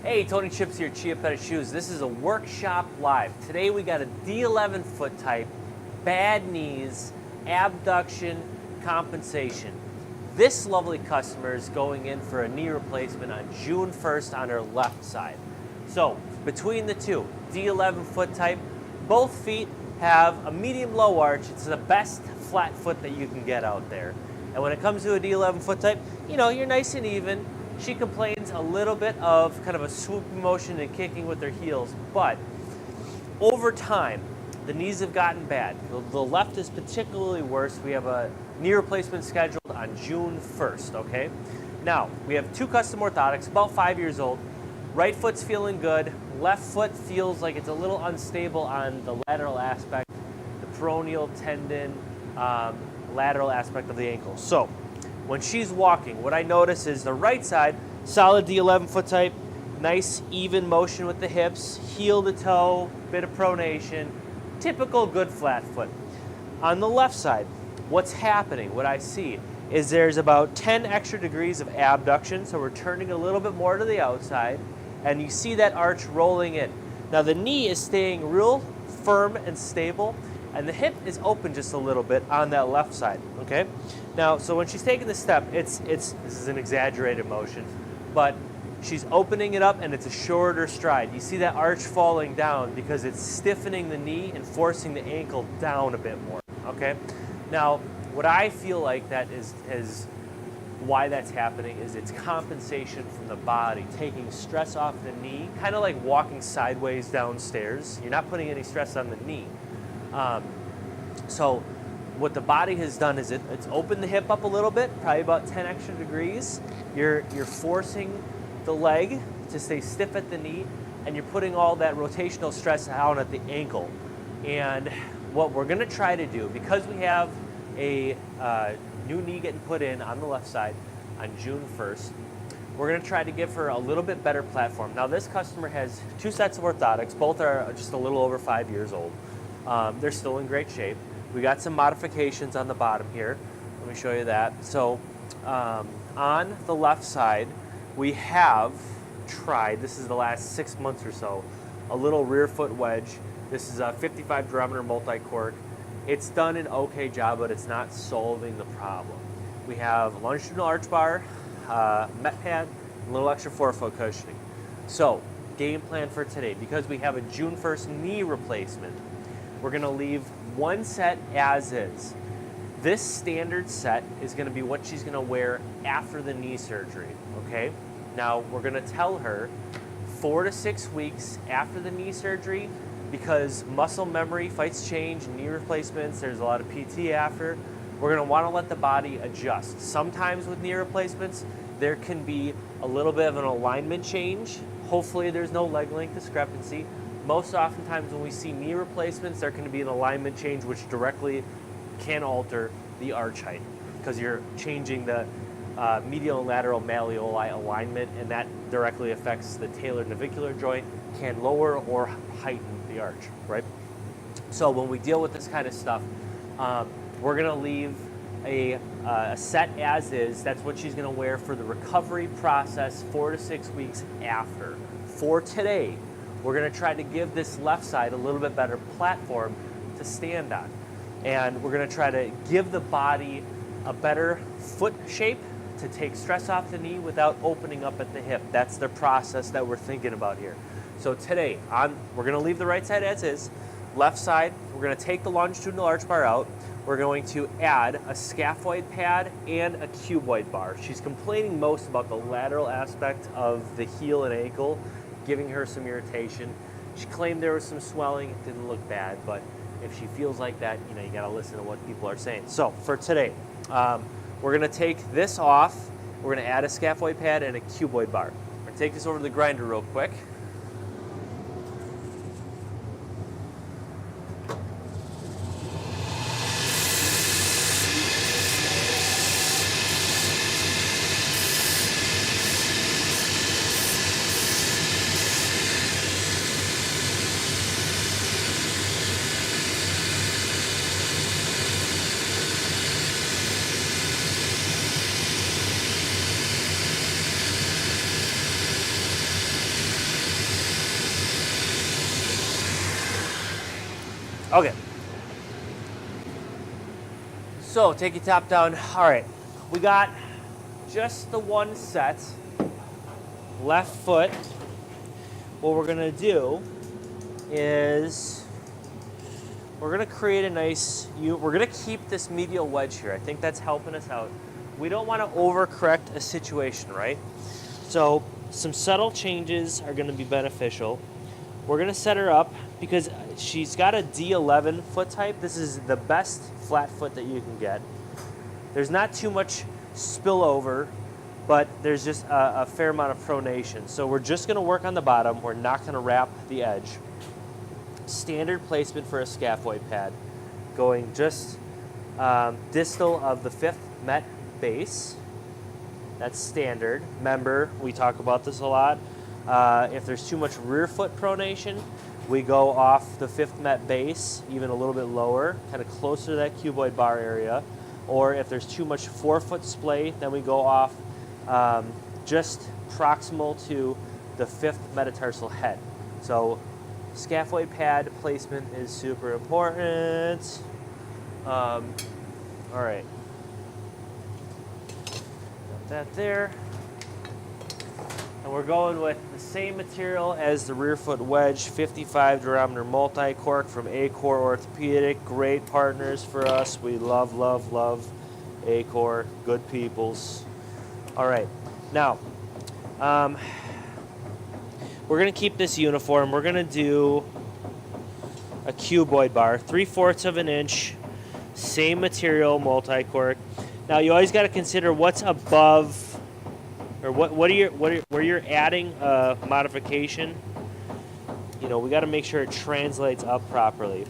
Hey, Tony Chips here, Chiappetta Shoes. This is a workshop live. Today we got a D11 foot type, bad knees, abduction, compensation. This lovely customer is going in for a knee replacement on June 1st on her left side. So between the two, D11 foot type, both feet have a medium low arch. It's the best flat foot that you can get out there. And when it comes to a D11 foot type, you know, you're nice and even. She complains a little bit of kind of a swooping motion and kicking with her heels, but over time, the knees have gotten bad. The left is particularly worse. We have a knee replacement scheduled on June 1st, okay? Now, we have two custom orthotics, about 5 years old. Right foot's feeling good. Left foot feels like it's a little unstable on the lateral aspect, the peroneal tendon, lateral aspect of the ankle. So, when she's walking, what I notice is the right side, solid D11 foot type, nice even motion with the hips, heel to toe, bit of pronation, typical good flat foot. On the left side, what's happening, what I see, is there's about 10 extra degrees of abduction, so we're turning a little bit more to the outside, and you see that arch rolling in. Now the knee is staying real firm and stable, and the hip is open just a little bit on that left side, okay? Now, so when she's taking the step, this is an exaggerated motion, but she's opening it up and it's a shorter stride. You see that arch falling down because it's stiffening the knee and forcing the ankle down a bit more, okay? Now, what I feel like that is why that's happening is it's compensation from the body, taking stress off the knee, kind of like walking sideways downstairs. You're not putting any stress on the knee. So what the body has done is it's opened the hip up a little bit, probably about 10 extra degrees. You're forcing the leg to stay stiff at the knee, and you're putting all that rotational stress out at the ankle. And what we're gonna try to do, because we have a new knee getting put in on the left side on June 1st, we're gonna try to give her a little bit better platform. Now this customer has two sets of orthotics, both are just a little over 5 years old. They're still in great shape. We got some modifications on the bottom here. Let me show you that. So on the left side, we have tried, this is the last 6 months or so, a little rear foot wedge. This is a 55 diameter multi-cork. It's done an okay job, but it's not solving the problem. We have longitudinal arch bar, met pad, and a little extra forefoot cushioning. So, game plan for today, because we have a June 1st knee replacement, we're gonna leave one set as is. This standard set is gonna be what she's gonna wear after the knee surgery, okay? Now, we're gonna tell her 4 to 6 weeks after the knee surgery, because muscle memory fights change, knee replacements, there's a lot of PT after, we're gonna wanna let the body adjust. Sometimes with knee replacements, there can be a little bit of an alignment change. Hopefully there's no leg length discrepancy. Most oftentimes when we see knee replacements, there can be an alignment change which directly can alter the arch height, because you're changing the medial and lateral malleoli alignment, and that directly affects the talar navicular joint, can lower or heighten the arch, right? So when we deal with this kind of stuff, we're gonna leave a set as is. That's what she's gonna wear for the recovery process 4 to 6 weeks after. For today, we're gonna try to give this left side a little bit better platform to stand on. And we're gonna try to give the body a better foot shape to take stress off the knee without opening up at the hip. That's the process that we're thinking about here. So today, we're gonna leave the right side as is. Left side, we're gonna take the longitudinal arch bar out. We're going to add a scaphoid pad and a cuboid bar. She's complaining most about the lateral aspect of the heel and ankle, giving her some irritation. She claimed there was some swelling. It didn't look bad, but if she feels like that, you know, you gotta listen to what people are saying. So for today, we're gonna take this off. We're gonna add a scaphoid pad and a cuboid bar. We're gonna take this over to the grinder real quick. Okay. So take your top down. All right, we got just the one set. Left foot. What we're gonna do is we're gonna create a nice, we're gonna keep this medial wedge here. I think that's helping us out. We don't wanna overcorrect a situation, right? So some subtle changes are gonna be beneficial. We're gonna set her up because she's got a D11 foot type. This is the best flat foot that you can get. There's not too much spillover, but there's just a fair amount of pronation. So we're just gonna work on the bottom. We're not gonna wrap the edge. Standard placement for a scaphoid pad, going just distal of the 5th Met base. That's standard. Remember, we talk about this a lot. If there's too much rear foot pronation, we go off the 5th Met base, even a little bit lower, kind of closer to that cuboid bar area. Or if there's too much forefoot splay, then we go off just proximal to the 5th metatarsal head. So scaphoid pad placement is super important. All right. Got that there. And we're going with the same material as the rear foot wedge, 55 durometer multi-cork from A-Core Orthopedic. Great partners for us. We love, love, love A-Core. Good peoples. All right. Now, we're going to keep this uniform. We're going to do a cuboid bar, 3/4 of an inch, same material, multi-cork. Now, you always got to consider what's above, or where you're adding a modification. You know, we got to make sure it translates up properly.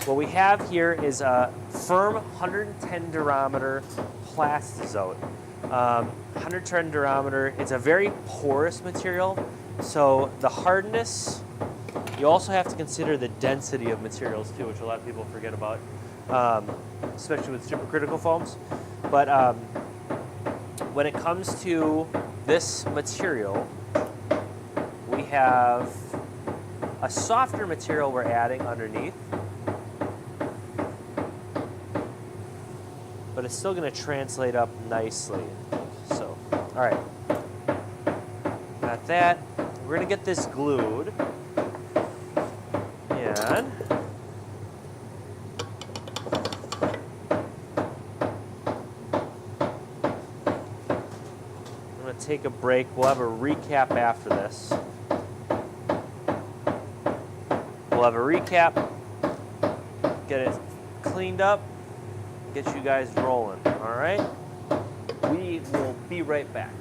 What we have here is a firm 110 durometer plastizote. 110 durometer. It's a very porous material, so the hardness. You also have to consider the density of materials too, which a lot of people forget about, especially with supercritical foams. But when it comes to this material, we have a softer material we're adding underneath, but it's still going to translate up nicely. So, all right, got that. We're going to get this glued, and I'm going to take a break. We'll have a recap after this. We'll have a recap, get it cleaned up, get you guys rolling, all right? We will be right back.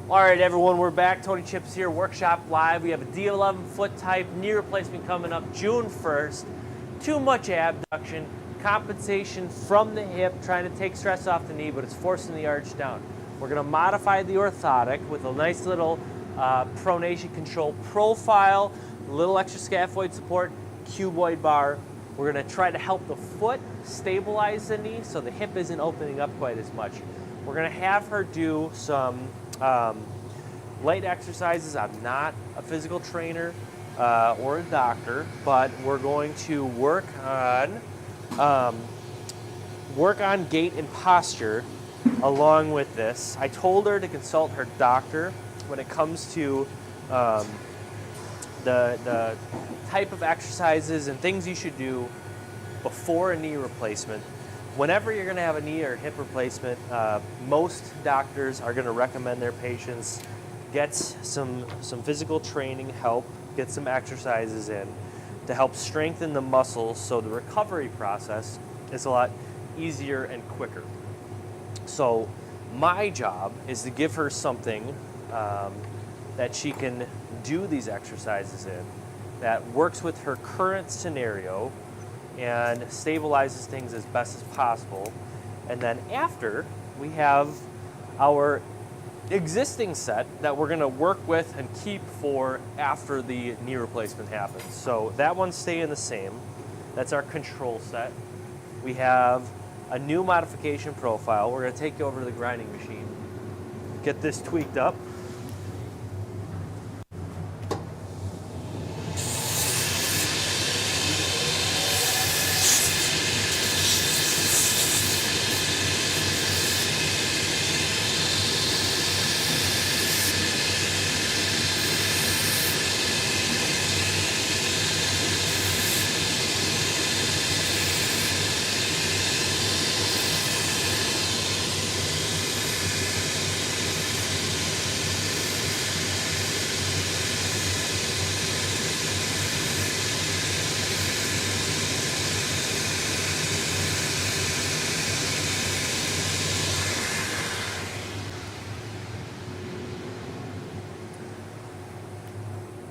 All right, everyone, we're back. Tony Chips here, Workshop Live. We have a D11 foot type knee replacement coming up June 1st. Too much abduction, compensation from the hip, trying to take stress off the knee, but it's forcing the arch down. We're going to modify the orthotic with a nice little pronation control profile, little extra scaphoid support, cuboid bar. We're going to try to help the foot stabilize the knee so the hip isn't opening up quite as much. We're going to have her do some light exercises. I'm not a physical trainer or a doctor, but we're going to work on gait and posture along with this. I told her to consult her doctor when it comes to the type of exercises and things you should do before a knee replacement. Whenever you're going to have a knee or hip replacement, most doctors are going to recommend their patients get some physical training help, get some exercises in to help strengthen the muscles so the recovery process is a lot easier and quicker. So my job is to give her something that she can do these exercises in that works with her current scenario and stabilizes things as best as possible. And then after, we have our existing set that we're going to work with and keep for after the knee replacement happens. So that one's staying the same. That's our control set. We have a new modification profile. We're going to take you over to the grinding machine, get this tweaked up.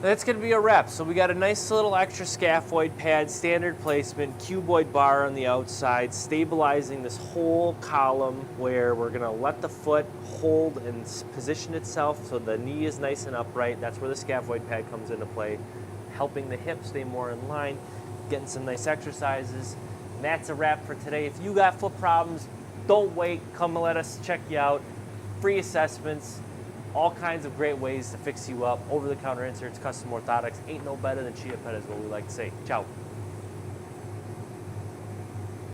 That's going to be a wrap. So we got a nice little extra scaphoid pad, standard placement, cuboid bar on the outside, stabilizing this whole column where we're going to let the foot hold and position itself so the knee is nice and upright. That's where the scaphoid pad comes into play, helping the hip stay more in line, getting some nice exercises. And that's a wrap for today. If you got foot problems, don't wait. Come and let us check you out. Free assessments. All kinds of great ways to fix you up. Over-the-counter inserts, custom orthotics. Ain't no better than Chiappetta is what we like to say. Ciao.